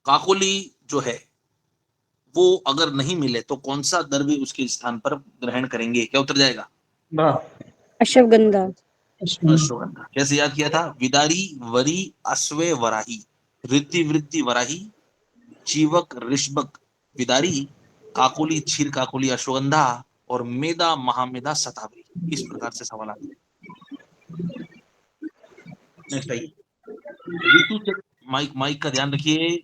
काकोली जो है वो अगर नहीं मिले तो कौन सा द्रव्य उसके स्थान पर ग्रहण करेंगे? क्या उत्तर जाएगा? अश्वगंधा। अश्वगंधा। कैसे याद किया था? विदारी, वरी, अश्वे, वराही। ऋद्धि, वृद्धि, वराही, चीवक, ऋषभक, विदारी, काकोली, क्षीर काकोली, अश्वगंधा और मेदा, महामेदा, शतावरी। इस प्रकार से सवाल आते हैं। नेक्स्ट आइए। ऋतु, माइक माइक का ध्यान रखिए।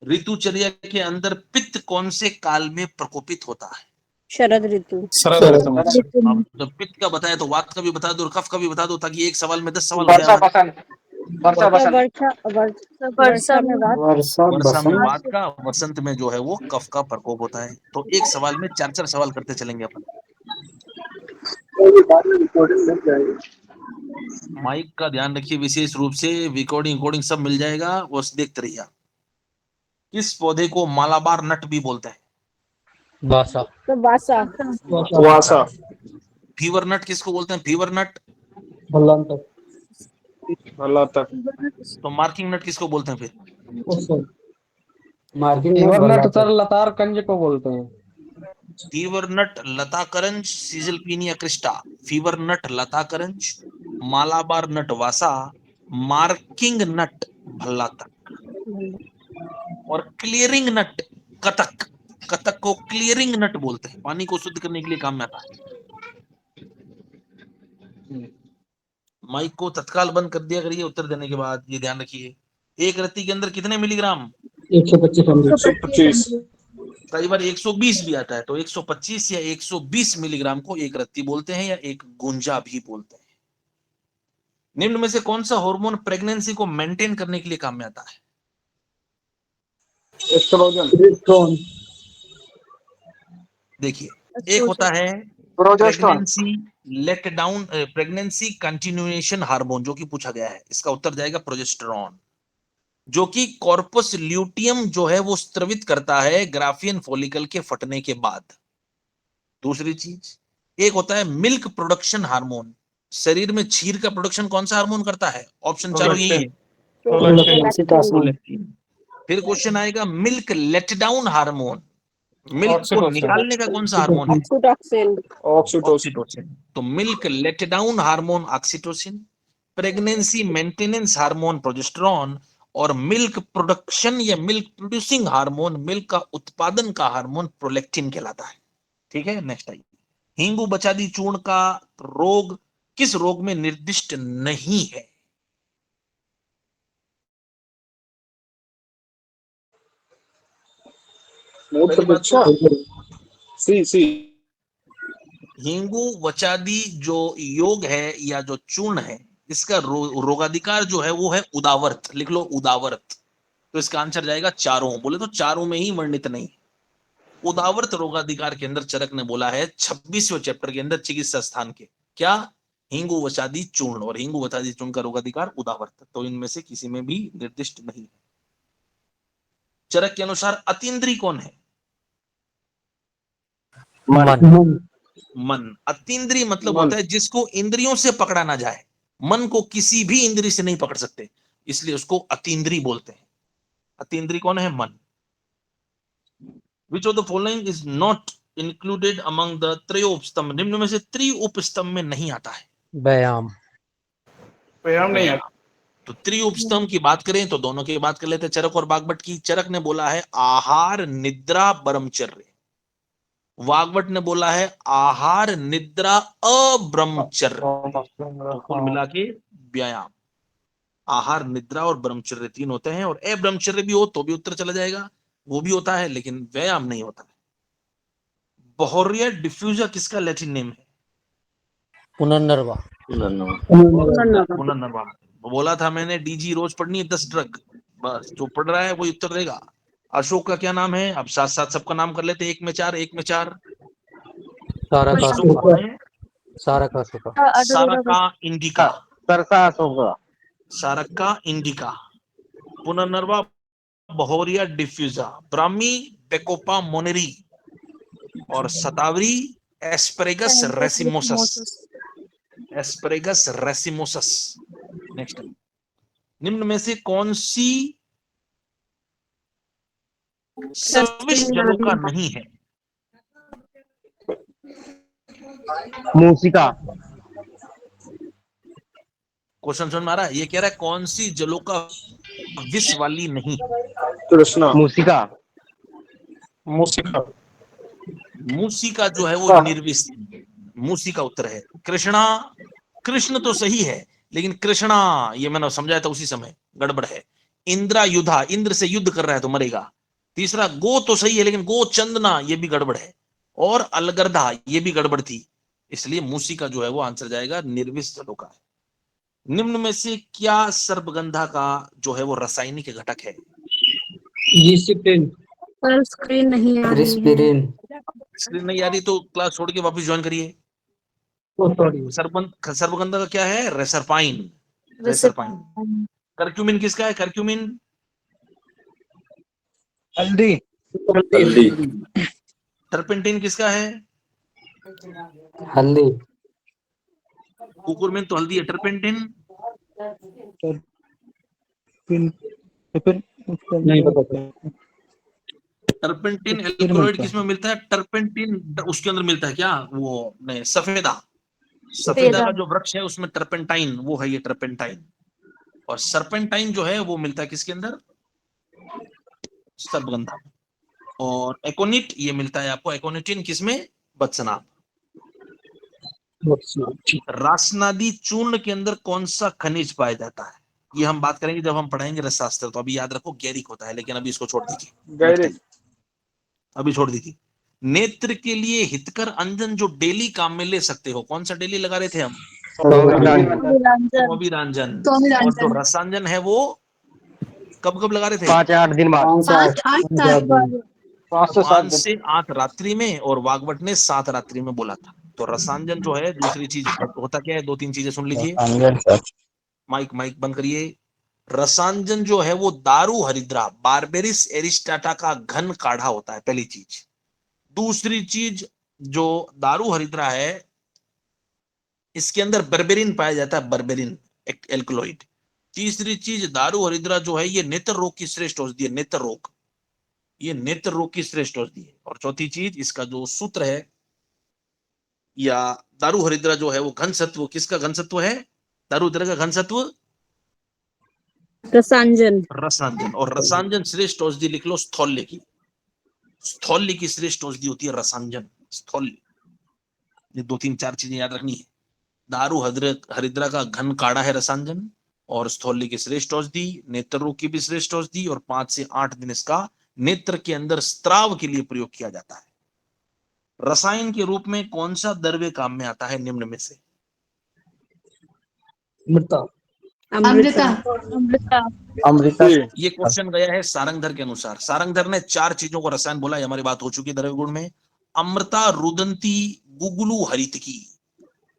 ऋतुचर्या के अंदर पित्त कौन से काल में प्रकोपित होता है? शरद ऋतु। अब जब पित्त का बताया तो वात का भी बता दो और कफ का भी बता दो, ताकि एक सवाल में 10 सवाल हो जाए हमारे। वर्षा में वात। वर्षा में वात का, वसंत में जो है वो कफ का प्रकोप होता है। तो एक सवाल में 4-4 सवाल करते चलेंगे अपन। माइक का ध्यान रखिए विशेष रूप से, रिकॉर्डिंग सब मिल जाएगा, बस देखते रहिए। किस पौधे को मालाबार नट भी बोलते हैं? वासा। फीवर नट किसको बोलते हैं? फीवर नट। तो मार्किंग नट किसको बोलते हैं फिर? फीवर नट सर लतार कंज को बोलते हैं। फीवर नट, लता करंज, सीजलपीनिया क्रिस्टा। फीवर नट लता करंज, मालाबार नट वासा, मार्किंग नट भल्लातक और क्लियरिंग नट कतक। कतक को क्लियरिंग नट बोलते हैं, पानी को शुद्ध करने के लिए काम में आता है। माइक को तत्काल बंद कर दिया करिए उत्तर देने के बाद। ये ध्यान रखिए, एक रत्ती के अंदर कितने मिलीग्राम? 125। कई बार 120 भी आता है, तो 125 या 120 मिलीग्राम को एक रत्ती बोलते हैं या एक गुंजा भी बोलते हैं। निम्न में से कौन सा हार्मोन प्रेगनेंसी को मेंटेन करने के लिए काम में आता है? देखिए, एक होता है pregnancy let down, pregnancy continuation hormone, जो कि पूछा गया है। इसका उत्तर जाएगा प्रोजेस्टेरॉन, जो कि कॉर्पस ल्यूटियम जो है वो स्त्रवित करता है ग्राफियन फॉलिकल के फटने के बाद। दूसरी चीज, एक होता है मिल्क प्रोडक्शन हार्मोन। शरीर में क्षीर का प्रोडक्शन कौन सा हार्मोन करता है? ऑप्शन चारों यही है। प्रोलैक्टिन। फिर क्वेश्चन आएगा milk let down hormone. Milk को निकालने का कौन सा हार्मोन है? ऑक्सीटोसिन। तो milk let down hormone oxytocin, pregnancy maintenance hormone progesterone और मिल्क प्रोडक्शन या मिल्क प्रोड्यूसिंग हार्मोन, मिल्क का उत्पादन का हार्मोन प्रोलैक्टिन कहलाता है। ठीक है, नेक्स्ट आइए। हिंगू बचादी चूर्ण का रोग किस रोग में निर्दिष्ट नहीं है? हिंगू वचादी जो योग है या जो चूर्ण है, इसका रोगाधिकार जो है वो है उदावर्त। लिख लो उदावर्त। तो इसका आंसर जाएगा चारों। बोले तो चारों में ही वर्णित नहीं। उदावर्त रोगाधिकार के अंदर चरक ने बोला है 26वें चैप्टर के अंदर चिकित्सा स्थान के, क्या? हिंगू वचादी चूर्ण। और हिंगू वचादी चूर्ण का रोगाधिकार उदावर्त। तो इनमें से किसी में भी निर्दिष्ट नहीं है। चरक के अनुसार अतीन्द्रिय कौन है? मन। अतीन्द्रिय मतलब होता है जिसको इंद्रियों से पकड़ा ना जाए। मन को किसी भी इंद्रिय से नहीं पकड़ सकते, इसलिए उसको अतीन्द्रिय बोलते हैं। अतीन्द्रिय कौन है? मन। Which of the following is not included among the त्रयोपस्तंभ? निम्न में से त्रिउपस्तंभ में नहीं आता है। व्यायाम नहीं आता। तो त्रिउपस्तंभ की बात करें तो दोनों की बात कर लेते हैं, चरक और वाग्भट की। चरक ने बोला है आहार, निद्रा, ब्रह्मचर्य। वाग्भट ने बोला है आहार, निद्रा, अब्रह्मचर्य। तो कुल मिला के व्यायाम, आहार, निद्रा और ब्रह्मचर्य 3 होते हैं। और अब्रह्मचर्य भी हो तो भी उत्तर चला जाएगा, वो भी होता है, लेकिन व्यायाम नहीं होता है। बहोरिया डिफ्यूजा किसका लैटिन नेम है? पुनर्नर्वा। पुनर्नर्वा। बोला था मैंने डीजी रोज पढ़नी है 10 ड्रग, बस जो पढ़ रहा है वो उत्तर देगा। अशोक का क्या नाम है? अब साथ साथ सबका नाम कर लेते हैं, 1 में 4, 1 में 4। सारका इंडिका। सारका इंडिका, पुनर्नर्वा, बहोरिया डिफ्यूजा, ब्राह्मी बेकोपा मोनेरी और शतावरी एस्परेगस रेसिमोसस। एस्परेगस रेसिमोसस। नेक्स्ट, निम्न में से कौन सी सविश जलों का नहीं है? मूसिका। क्वेश्चन समझ में आ रहा है? ये कह रहा है कौन सी जलों का विष वाली नहीं है? कृष्णा। मूसिका। मूसिका। मूसी का जो है वो निर्विष, मूसी का उत्तर है। कृष्णा, कृष्ण तो सही है, लेकिन कृष्णा ये मैंने समझाया था उसी समय, गड़बड़ है। इंद्रा युधा, इंद्र से युद्ध कर रहा है तो मरेगा। तीसरा गो तो सही है, लेकिन गो चंदना ये भी गड़बड़ है। और अलगर्धा ये भी गड़बड़ थी। इसलिए मूसी का जो है वो आंसर जाएगा निर्विष जलों का। निम्न में से क्या सर्पगंधा का जो है वो रासायनिक घटक है? डिसिप्लिन। पर स्क्रीन नहीं आ रही है। रिस्पिरिन। स्क्रीन नहीं आ रही तो क्लास छोड़ के वापस ज्वाइन करिए। सर्पगंधा का क्या है? रेसरपाइन। रेसरपाइन। करक्यूमिन किसका है? करक्यूमिन हल्दी। हल्दी। टर्पेंटिन किसका है? हल्दी। कुकुरमिन तो हल्दी है। टर्पेंटिन नहीं पता। टर्पेंटिन एल्कोलॉइड किसमें मिलता है? टर्पेंटिन उसके अंदर मिलता है क्या? वो नहीं, सफेदा। सफेदा का जो वृक्ष है उसमें टर्पेंटाइन वो है, ये टर्पेंटाइन। और सर्पेंटाइन जो है वो मिलता है किसके अंदर? सर्पगंधा। और एकोनिट ये मिलता है आपको, एकोनिटिन किसमें? बत्सनाभ। रासनादी चूर्ण के अंदर कौन सा खनिज पाया जाता है? ये हम बात करेंगे जब हम पढ़ेंगे रसशास्त्र। तो अभी याद रखो गैरिक होता है, लेकिन अभी इसको छोड़ दीजिए, अभी छोड़ दीजिए। नेत्र के लिए हितकर अंजन जो डेली काम में ले सकते हो, कौन सा डेली लगा रहे थे हम? अभिरंजन। और जो रसांजन है वो कब कब लगा रहे थे? 5-8 दिन बाद। 5 से 8 रात्रि में, और वागवट ने 7 रात्रि में बोला था। तो रसांजन जो है, दूसरी चीज होता क्या है? 2-3 चीजें सुन लीजिए। माइक माइक बंद करिए। रसांजन जो है वो दारू हरिद्रा, बारबेरिस एरिस्टाटा का घन काढ़ा होता है, पहली चीज। दूसरी चीज, जो दारू हरिद्रा है इसके अंदर बर्बेरिन पाया जाता है, बर्बेरिन एल्कलॉइड। तीसरी चीज, दारू हरिद्रा जो है ये नेत्र रोग की श्रेष्ठ औषधि है, नेत्र रोग, ये नेत्र रोग की श्रेष्ठ औषधि है। और चौथी चीज, इसका जो सूत्र है, या दारू हरिद्रा जो है वो घन सत्व, किसका घन सत्व है? दारू हरिद्रा का घन सत्व रसांजन। रसांजन। और रसांजन श्रेष्ठ औषधि लिख लो, स्थौल्य की। स्थौल्य की श्रेष्ठ औषधि होती है रसांजन, स्थौल्य। ये 2-3-4 चीजें याद रखनी है। दारू हरिद्रा का घन काढ़ा है रसांजन, और स्थौल्य की श्रेष्ठ औषधि, नेत्र रोग की भी श्रेष्ठ औषधि, और 5 से 8 दिन इसका नेत्र के अंदर स्त्राव के लिए प्रयोग किया जाता है। रसायन के रूप में कौन सा द्रव्य काम में आता है निम्न में से? अमृता। अमृता। ये क्वेश्चन गया है सारंगधर के अनुसार। सारंगधर ने 4 चीजों को रसायन बोला है, हमारी बात हो चुकी है द्रव्य गुण में। अमृता, रुदंती, गुगुलू, हरितकी।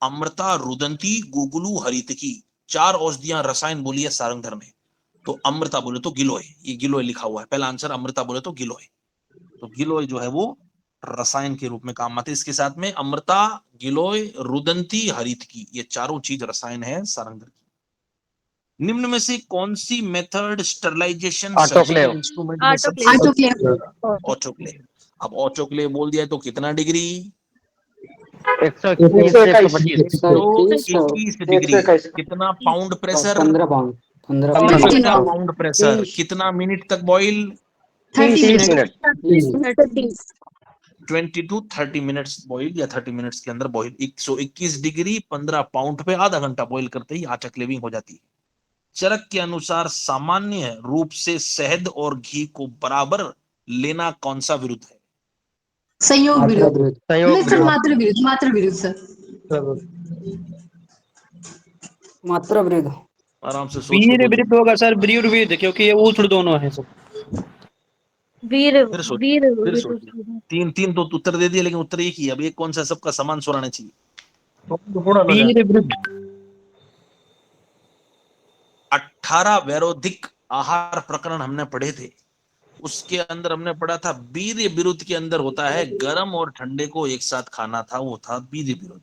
अमृता, रुदंती, गुगुलू, हरितकी, 4 औषधियां रसायन बोली है सारंगधर ने। तो अमृता बोले तो गिलोय, ये गिलोय लिखा हुआ है, पहला आंसर अमृता बोले तो गिलोय। तो गिलोय जो है वो रसायन के रूप में काम आते हैं। इसके साथ में अमृता, गिलोय, रुदंती, हरितकी, ये चारों चीज रसायन है सारंगधर की। निम्न में से कौन सी मेथड स्टरलाइजेशन सर्जिकल इंस्ट्रूमेंट में सबसे ऑटोक्लेव। अब ऑटोक्लेव बोल दिया तो कितना डिग्री? 121 डिग्री। कितना pound pressure? 15 pound. 15 pound pressure. कितना मिनट तक boil? 30 minute. 20 to 30 minutes boil, या 30 मिनट्स के अंदर बॉइल। 121 डिग्री 15 पाउंड पे आधा घंटा बॉइल करते ही ऑटोक्लेविंग हो जाती है। चरक के अनुसार सामान्य रूप से शहद और घी को बराबर लेना कौन सा विरुद्ध है? संयोग विरुद्ध। संयोग नहीं सर, मात्र विरुद्ध, मात्र विरुद्ध सर। मात्रा विरुद्ध। आराम से सोच वीर के बोलो। विरुद्ध होगा सर, वीर विरुद्ध, क्योंकि ये ऊष्ण दोनों है सब। वीर फिर सोच, वीर फिर सोचिए। 3 तो उत्तर दे दिए, लेकिन उत्तर एक ही है। अब एक कौन सा सबका समान स्वर आना चाहिए? वीर विरुद्ध। 18 वैरोधिक आहार प्रकरण हमने पढ़े थे, उसके अंदर हमने पढ़ा था वीर्य विरुद्ध के अंदर होता है गर्म और ठंडे को एक साथ खाना था, वो था वीर्य विरुद्ध।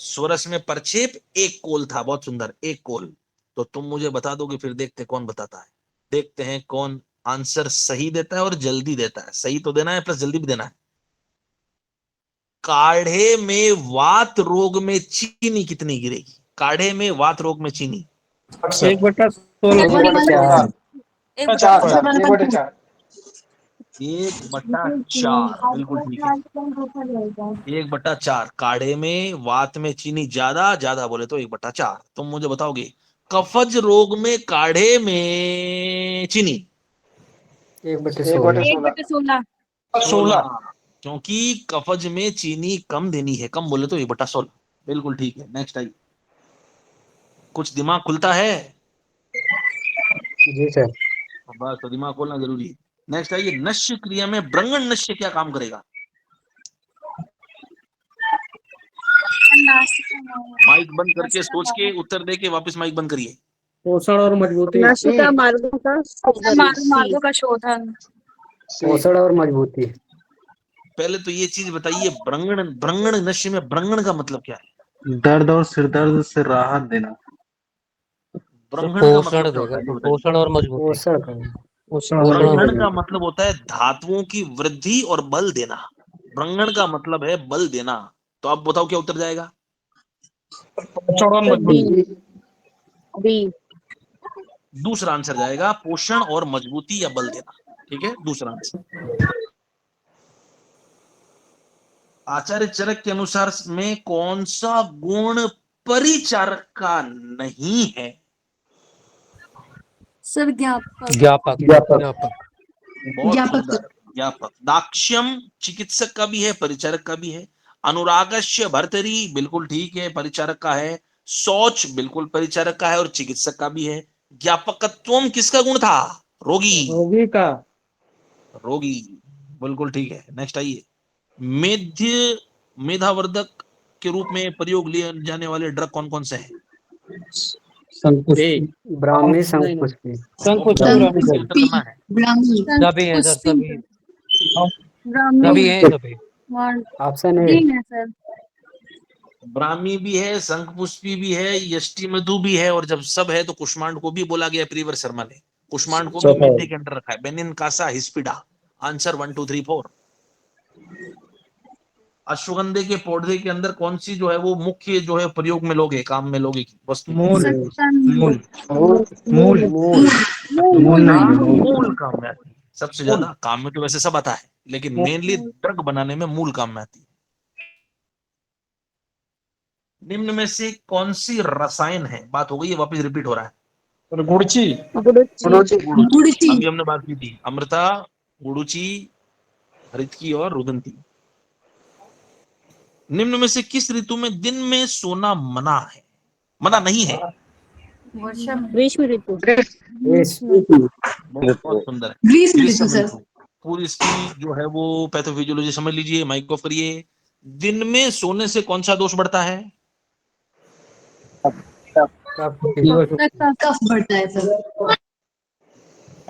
स्वरस में परक्षेप, एक कोल था, बहुत सुंदर, एक कोल। तो तुम मुझे बता दोगे, फिर देखते कौन बताता है। देखते हैं कौन आंसर सही देता है और जल्दी देता है। सही तो देना है प्लस जल्दी भी देना है। काढ़े में वात रोग में चीनी कितनी गिरेगी? काढ़े में वात रोग में चीनी 1/16 एक बटे चार। एक चार बटा चार, एक बटे चार। 1/4, बिल्कुल ठीक है। 1/4। काढ़े में वात में चीनी ज्यादा, ज्यादा बोले तो 1/4। तुम मुझे बताओगे कफज रोग में काढ़े में चीनी? 1/16। 1/16 16। क्योंकि कफज में चीनी कम देनी है, कम बोले तो 1/16। बिल्कुल ठीक है। नेक्स्ट आइए। कुछ दिमाग खुलता है? जी सर। बस, तो दिमाग खोलना जरूरी है। नेक्स्ट आइए। नश्य क्रिया में ब्रंगण नश्य क्या काम करेगा? माइक बंद करके सोच के उत्तर दे के वापस माइक बंद करिए। पोषण और मजबूती। नासिका मार्गों का शोधन। मार्गों का शोधन। पोषण और मजबूती। पहले तो ये चीज बताइए, ब्रंगण, ब्रंगण नश्य में ब्रंगण का मतलब क्या है? दर्द और सिर दर्द से राहत देना। ब्रंगण का मतलब क्या होता है? पोषण और मजबूती। पोषण का। पोषण और ब्रंगण मजबूती। का मतलब होता है धातुओं की वृद्धि और बल देना। ब्रंगण का मतलब है बल देना। तो आप बताओ क्या उत्तर जाएगा? पोषण और बी मजबूती। बी दूसरा आंसर जाएगा पोषण और मजबूती या बल देना। ठीक है, दूसरा आंसर। आचार्य चरक के अनुसार में कौन सा गुण परिचारक का नहीं है? सर ज्ञापक। ज्ञापक। बहुत ज्ञापक। सुंदर, ज्ञापक। दाक्ष्यम चिकित्सक का भी है, परिचारक का भी है। अनुरागस्य भर्तरी, बिल्कुल ठीक है, परिचारक का है। शौच, बिल्कुल परिचारक का है और चिकित्सक का भी है। ज्ञापकत्वम किसका गुण था? रोगी। रोगी का। रोगी, बिल्कुल ठीक है। नेक्स्ट आइए। मेध्य, मेधावर्धक के रूप में प्रयोग लिए जाने वाले ड्रग कौन कौन से हैं? ब्राह्मी शंखपुष्पी। फिल्टर पी। करना है। ब्राह्मी। सभी हैं सर, सभी ब्राह्मण हैं सभी। Option A. डी है सर। ब्राह्मी भी है, शंखपुष्पी भी है, यष्टि मधु भी है, और जब सब है तो कुष्मांड को भी बोला गया। प्रियवर शर्मा ने कुष्मांड को भी मेढे के अंदर रखा है। बेनिन कासा हिस्पिडा। आंसर 1 2 3 4। अश्वगंधे के पौधे के अंदर कौन सी जो है वो मुख्य जो है प्रयोग में लोगे, काम में लोगे की वस्तु? मूल। मूल। मूल। मूल। मूल काम में आती है। सबसे ज्यादा काम में तो वैसे सब आता है, लेकिन मेनली ड्रग बनाने में मूल काम में आती है। निम्न में से कौन सी रसायन है? बात हो गई है, वापस रिपीट हो रहा है। गुड़ची। गुड़ची। अभी हमने बात की थी अमृता, गुड़ुची, हरितकी और रुदंती। निम्न में से किस ऋतु में दिन में सोना मना है, मना नहीं है? ग्रीष्म ऋतु। बहुत सुंदर है, ग्रीष्म ऋतु ग्रीष्म सर। ऋतु। पूरी इसकी जो है वो पैथोफिजियोलॉजी समझ लीजिए, माइक ऑफ करिए। दिन में सोने से कौन सा दोष बढ़ता है? कफ बढ़ता है सर।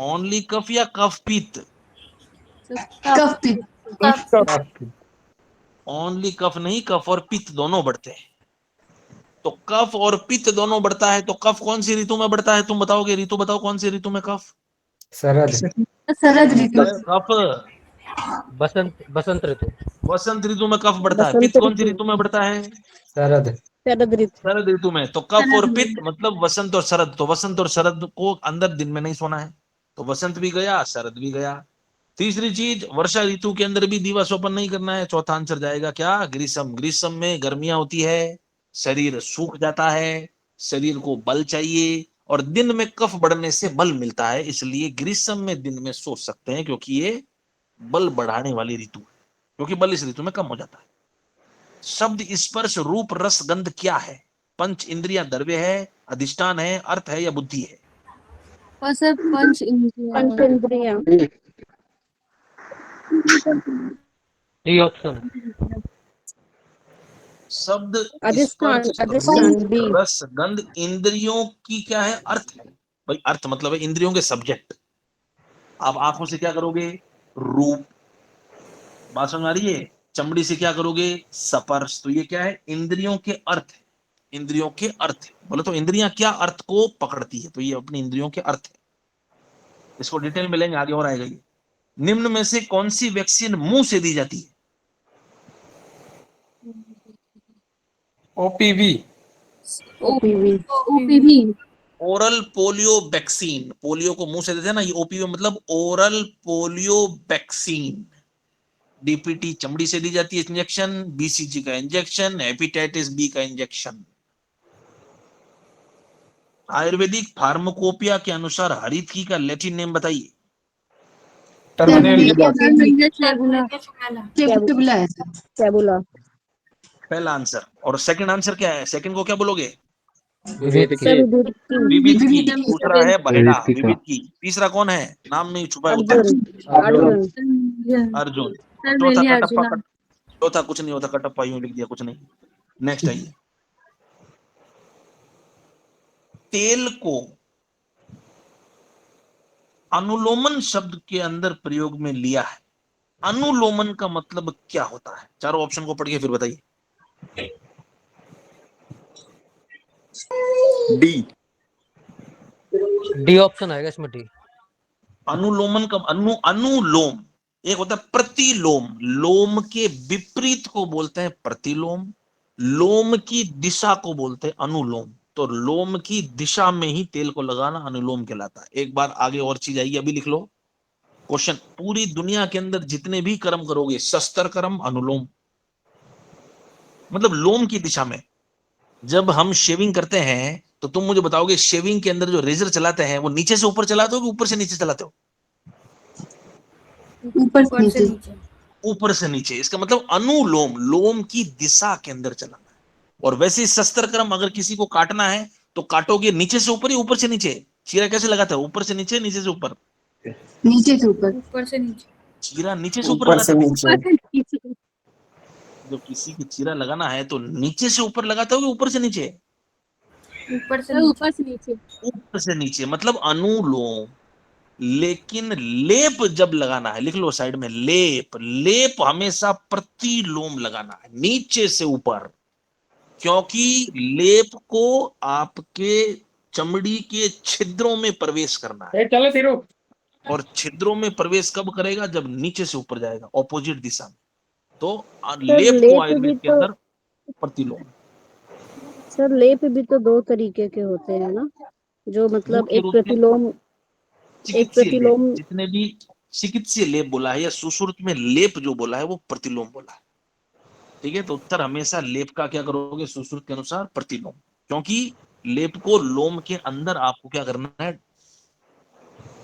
ओनली कफ या कफ पित्त? कफ पित्त। ओनली कफ नहीं, कफ और पित्त दोनों बढ़ते हैं। तो कफ और पित्त दोनों बढ़ता है, तो कफ कौन सी ऋतु में बढ़ता है? तुम बताओगे, ऋतु बताओ कौन सी ऋतु में कफ? शरद। शरद ऋतु। कफ बसंत ऋतु। वसंत ऋतु में कफ बढ़ता है। बसंत पित्त कौन सी ऋतु। ऋतु में बढ़ता है? शरद। शरद ऋतु। शरद ऋतु में। तो कफ और पित्त मतलब वसंत और शरद। तो वसंत और शरद को अंदर दिन में नहीं सोना है, तो वसंत भी गया, शरद भी गया। तीसरी चीज, वर्षा ऋतु के अंदर भी दिवा सोपन नहीं करना है। चौथा आंसर जाएगा क्या? ग्रीष्म। ग्रीष्म में गर्मियां होती है, शरीर सूख जाता है, शरीर को बल चाहिए, और दिन में कफ बढ़ने से बल मिलता है, इसलिए ग्रीष्म में दिन में सो सकते हैं, क्योंकि ये बल बढ़ाने वाली ऋतु है, क्योंकि बल इस ऋतु में कम हो जाता है। शब्द स्पर्श रूप रस गंध क्या है? पंच इंद्रियां द्रव्य है, अधिष्ठान है, अर्थ है या बुद्धि है? पंच इंद्रियां। D option. शब्द अधिष्ठान। स्पर्श अधिष्ठान रूप बी। रस गंध इंद्रियों की क्या है? अर्थ है। भाई अर्थ मतलब है इंद्रियों के सब्जेक्ट। आप आंखों से क्या करोगे? रूप। बात समझ आ रही है? चमड़ी से क्या करोगे? स्पर्श। तो ये क्या है? इंद्रियों के अर्थ है, इंद्रियों के अर्थ है। बोले तो इंद्रियां क्या अर्थ को पकड़ती है, तो ये अपनी इंद्रियों के अर्थ है। इसको डिटेल में लेंगे, आगे और आएगा ये। निम्न में से कौन सी वैक्सीन मुंह से दी जाती है? OPV. OPV. OPV. Oral polio vaccine. Polio को मुंह से देते हैं ना, ये ओपीवी मतलब ओरल पोलियो वैक्सीन। डीपीटी चमड़ी से दी जाती है इंजेक्शन, बीसीजी का इंजेक्शन, हेपेटाइटिस बी का इंजेक्शन। आयुर्वेदिक फार्माकोपिया के अनुसार हरीथी का लैटिन नेम बताइए। टर्मिनेलिया। टेबुला है सर। टेबुला। पहला आंसर। और सेकंड आंसर क्या है? सेकंड को क्या बोलोगे? विवेक की। सर विवेक विविध की। विविध की। दूसरा है बहेड़ा, विविध की का। विविध की। तीसरा कौन है? नाम नहीं छुपा है उत्तर। अर्जुन। अर्जुन। चौथा कटप्पा चौथा कुछ नहीं होता, कटप्पा यूं लिख दिया, कुछ नहीं। नेक्स्ट आइए। तेल को अनुलोमन शब्द के अंदर प्रयोग में लिया है। अनुलोमन का मतलब क्या होता है? चारों ऑप्शन को पढ़ के फिर बताइए। डी। डी ऑप्शन आएगा इसमें, डी। अनुलोमन का अनुलोम एक होता है प्रतिलोम। लोम के विपरीत को बोलते हैं प्रतिलोम। लोम की दिशा को बोलते हैं अनुलोम। तो लोम की दिशा में ही तेल को लगाना अनुलोम कहलाता है। एक बार आगे और चीज आएगी, अभी लिख लो क्वेश्चन। पूरी दुनिया के अंदर जितने भी कर्म करोगे, शस्त्र कर्म अनुलोम, मतलब लोम की दिशा में। जब हम शेविंग करते हैं तो तुम मुझे बताओगे, शेविंग के अंदर जो रेजर चलाते हैं वो नीचे से ऊपर चलाते हो कि ऊपर से नीचे चलाते हो? ऊपर से नीचे। ऊपर से नीचे। इसका मतलब अनुलोम, लोम की दिशा के अंदर चलाना है। और वैसे ही शस्त्र कर्म, अगर किसी को काटना है तो काटोगे नीचे से ऊपर ही ऊपर से नीचे? चीरा कैसे लगाते हो? ऊपर से नीचे, नीचे से ऊपर? नीचे से ऊपर। चीरा नीचे से ऊपर ऊपर से लगाते हो? नीचे। जब किसी की चीरा लगाना है तो नीचे से ऊपर लगाते हो कि ऊपर से नीचे? ऊपर से नीचे। ऊपर से नीचे, मतलब अनुलोम। लेकिन लेप जब लगाना है, लिख लो साइड में, लेप। लेप हमेशा प्रतिलोम लगाना है, नीचे से ऊपर। क्योंकि लेप को आपके चमड़ी के छिद्रों में प्रवेश करना है। चलो तीरू। और छिद्रों में प्रवेश कब करेगा? जब नीचे से ऊपर जाएगा, ऑपोजिट दिशा में। तो सर लेप को लेप भी आयुर्वेद के तो अंदर प्रतिलोम। सर लेप भी तो दो तरीके के होते हैं ना, जो मतलब मुख्य एक रूप से प्रतिलोम। एक चिकित्सीय लेप, प्रतिलोम। जितने भी चिकित्सीय लेप बोला है या सुश्रुत में लेप जो बोला है वो प्रतिलोम बोला है। ठीक है, तो उत्तर हमेशा लेप का क्या करोगे? सुश्रुत के अनुसार प्रतिलोम। क्योंकि लेप को लोम के अंदर आपको क्या करना है?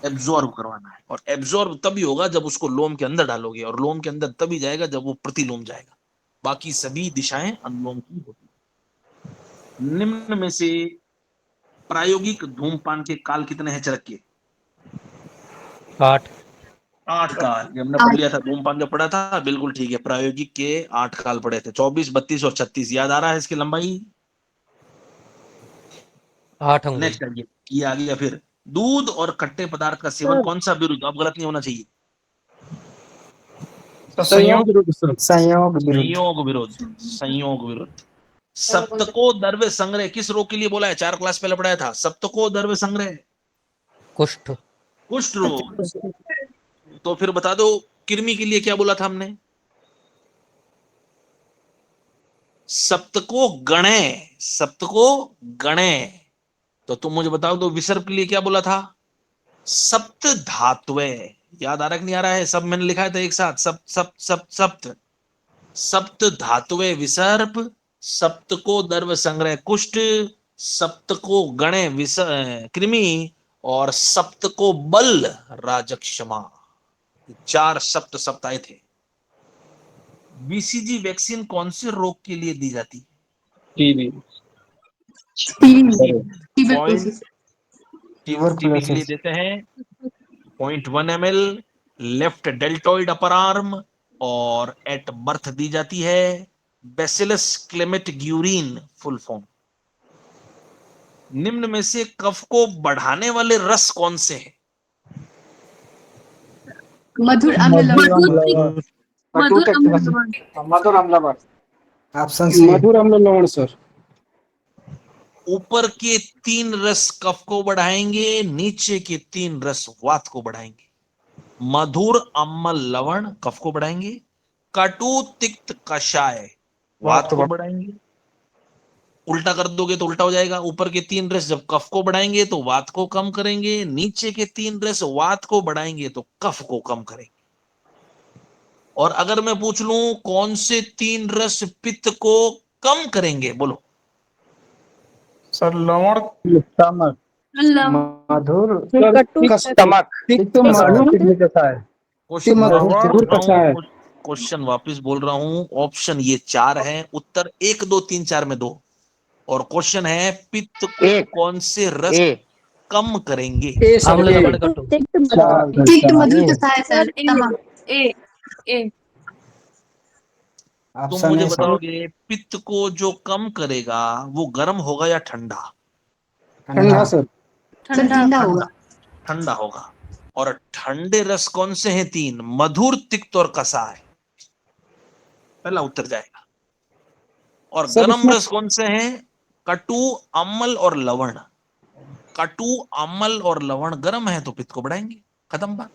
एब्जॉर्ब करवाना है। और एब्जॉर्ब तभी होगा जब उसको लोम के अंदर डालोगे, और लोम के अंदर तभी जाएगा जब वो प्रतिलोम जाएगा। बाकी सभी दिशाएं अनुलोम की होती है। निम्न में से प्रायोगिक धूमपान के काल कितने हैं चरक के? 8। 8 काल। ये हमने पढ़ लिया था, धूमपान जब पढ़ा था। बिल्कुल ठीक है, प्रायोगिक के 8 काल पढ़े थे। 24, 32 और 36 याद आ रहा है इसकी लंबाई? 8 अंगुल। नेक्स्ट आइए, ये आ गया फिर। दूध और खट्टे पदार्थ का सेवन सर कौन सा विरुद्ध? अब गलत नहीं होना चाहिए। संयोग विरुद्ध। संयोग विरुद्ध। संयोग विरुद्ध। संयोग विरुद्ध। सप्तको द्रव्य संग्रह किस रोग के लिए बोला है? 4 क्लास पहले पढ़ाया था। सप्तको द्रव्य संग्रह कुष्ठ। कुष्ठ रोग। तो फिर बता दो, कृमि के लिए क्या बोला था हमने? सप्तको गणे। सप्तको गणे। तो तुम मुझे बताओ दो, विसर्प के लिए क्या बोला था? सप्त धात्वे। याद आ रहा कि नहीं आ रहा है? सब मैंने लिखा है था एक साथ, सप्त सप्त सप्त सप्त। सप्त धात्वे विसर्प, सप्त को दर्व संग्रह कुष्ठ, सप्त को गणे कृमि, और सप्त को बल राजक्षमा। 4 सप्त सप्त आए थे। बीसीजी वैक्सीन कौन से रोग के लिए दी जाती है? टीबी। पॉइंट टीबी के लिए ट्यूबरकुलोसिस। देते हैं 0.1 ml, left deltoid upper arm, और एट बर्थ दी जाती है बैसिलस क्लेमेटग्यूरिन फुल फॉर्म। निम्न में से कफ को बढ़ाने वाले रस कौन से हैं? मधुर अम्ल लवण। मधुर अम्ल लवण। मधुर अम्ल ऑप्शन सी। मधुर अम्ल लवण सर। ऊपर के 3 रस कफ को बढ़ाएंगे, नीचे के 3 रस वात को बढ़ाएंगे। मधुर अम्ल लवण कफ को बढ़ाएंगे, कटु तिक्त कषाय वात को बढ़ाएंगे। उल्टा कर दोगे तो उल्टा हो जाएगा। ऊपर के 3 रस जब कफ को बढ़ाएंगे तो वात को कम करेंगे, नीचे के 3 रस वात को बढ़ाएंगे तो कफ को कम करेंगे। और अगर मैं पूछ लूं कौन से 3 रस पित्त को कम करेंगे, बोलो। सर लवण स्टमक, लवण। मधुर कटु स्टमक, तिक्त मधुर मधुर तिक्त कषाय। क्वेश्चन वापस बोल रहा हूं। ऑप्शन ये 4 है, उत्तर 1 2 3 4 में 2। और क्वेश्चन है पित्त को कौन से रस कम करेंगे। अम्ल लवण कटु। तिक्त तिक्त मधुर कषाय सर। ए तुम ऑप्शन मुझे ए सर। बताओगे पित्त को जो कम करेगा वो गर्म होगा या ठंडा? ठंडा सर। सर ठंडा होगा। ठंडा होगा। और ठंडे रस कौन से हैं 3? मधुर, तिक्त और कषाय। पहला उत्तर जाएगा। और सर गर्म इसमें रस कौन से हैं? कटु, अम्ल और लवण। कटु, अम्ल और लवण गर्म है तो पित्त को बढ़ाएंगे। खत्म बात।